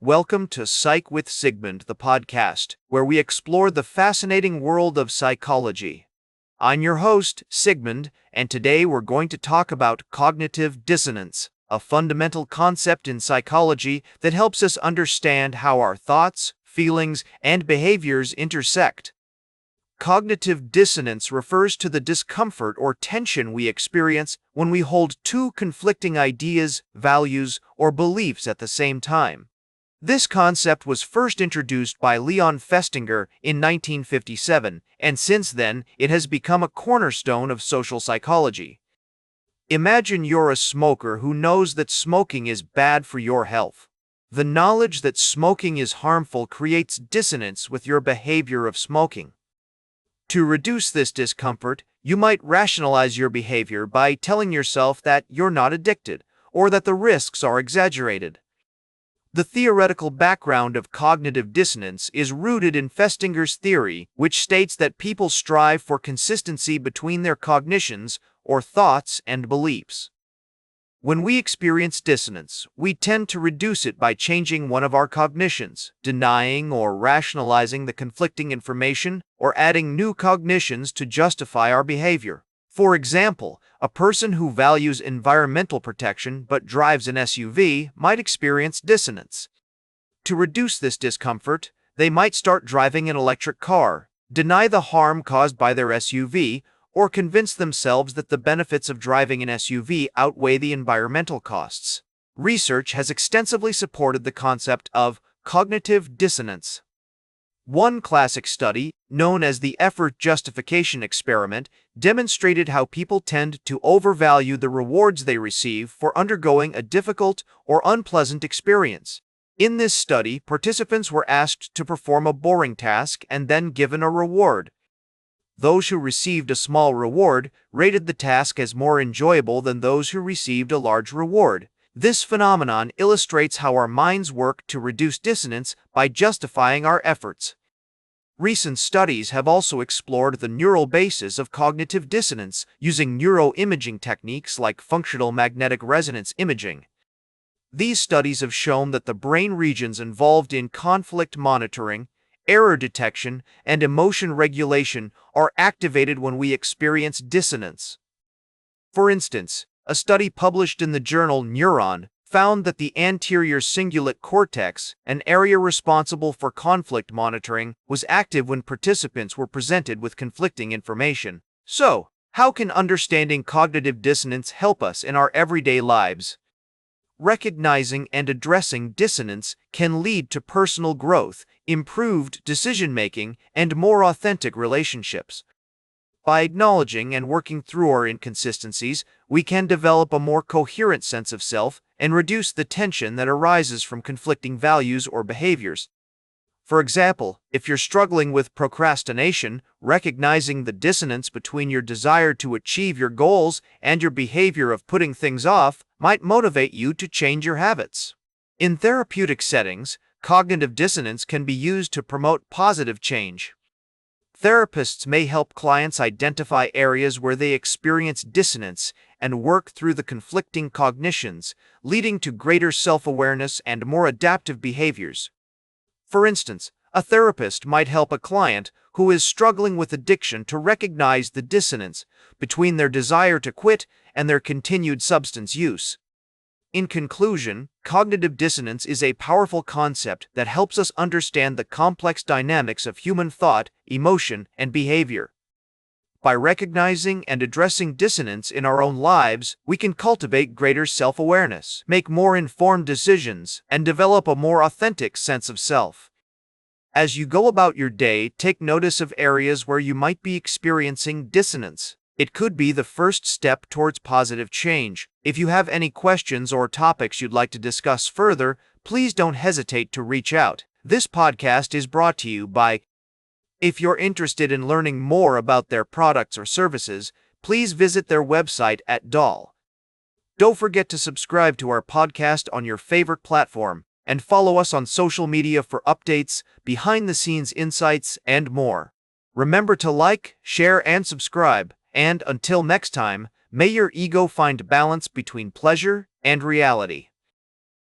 Welcome to Psych with Sigmund, the podcast, where we explore the fascinating world of psychology. I'm your host, Sigmund, and today we're going to talk about cognitive dissonance, a fundamental concept in psychology that helps us understand how our thoughts, feelings, and behaviors intersect. Cognitive dissonance refers to the discomfort or tension we experience when we hold two conflicting ideas, values, or beliefs at the same time. This concept was first introduced by Leon Festinger in 1957, and since then it has become a cornerstone of social psychology. Imagine you're a smoker who knows that smoking is bad for your health. The knowledge that smoking is harmful creates dissonance with your behavior of smoking. To reduce this discomfort, you might rationalize your behavior by telling yourself that you're not addicted, or that the risks are exaggerated. The theoretical background of cognitive dissonance is rooted in Festinger's theory, which states that people strive for consistency between their cognitions, or thoughts, and beliefs. When we experience dissonance, we tend to reduce it by changing one of our cognitions, denying or rationalizing the conflicting information, or adding new cognitions to justify our behavior. For example, a person who values environmental protection but drives an SUV might experience dissonance. To reduce this discomfort, they might start driving an electric car, deny the harm caused by their SUV, or convince themselves that the benefits of driving an SUV outweigh the environmental costs. Research has extensively supported the concept of cognitive dissonance. One classic study, known as the effort justification experiment, demonstrated how people tend to overvalue the rewards they receive for undergoing a difficult or unpleasant experience. In this study, participants were asked to perform a boring task and then given a reward. Those who received a small reward rated the task as more enjoyable than those who received a large reward. This phenomenon illustrates how our minds work to reduce dissonance by justifying our efforts. Recent studies have also explored the neural basis of cognitive dissonance using neuroimaging techniques like functional magnetic resonance imaging. These studies have shown that the brain regions involved in conflict monitoring, error detection, and emotion regulation are activated when we experience dissonance. For instance, a study published in the journal Neuron found that the anterior cingulate cortex, an area responsible for conflict monitoring, was active when participants were presented with conflicting information. So, how can understanding cognitive dissonance help us in our everyday lives? Recognizing and addressing dissonance can lead to personal growth, improved decision-making, and more authentic relationships. By acknowledging and working through our inconsistencies, we can develop a more coherent sense of self and reduce the tension that arises from conflicting values or behaviors. For example, if you're struggling with procrastination, recognizing the dissonance between your desire to achieve your goals and your behavior of putting things off might motivate you to change your habits. In therapeutic settings, cognitive dissonance can be used to promote positive change. Therapists may help clients identify areas where they experience dissonance and work through the conflicting cognitions, leading to greater self-awareness and more adaptive behaviors. For instance, a therapist might help a client who is struggling with addiction to recognize the dissonance between their desire to quit and their continued substance use. In conclusion, cognitive dissonance is a powerful concept that helps us understand the complex dynamics of human thought, emotion, and behavior. By recognizing and addressing dissonance in our own lives, we can cultivate greater self-awareness, make more informed decisions, and develop a more authentic sense of self. As you go about your day, take notice of areas where you might be experiencing dissonance. It could be the first step towards positive change. If you have any questions or topics you'd like to discuss further, please don't hesitate to reach out. This podcast is brought to you by. If you're interested in learning more about their products or services, please visit their website at doll. Don't forget to subscribe to our podcast on your favorite platform and follow us on social media for updates, behind-the-scenes insights, and more. Remember to like, share, and subscribe. And until next time, may your ego find balance between pleasure and reality.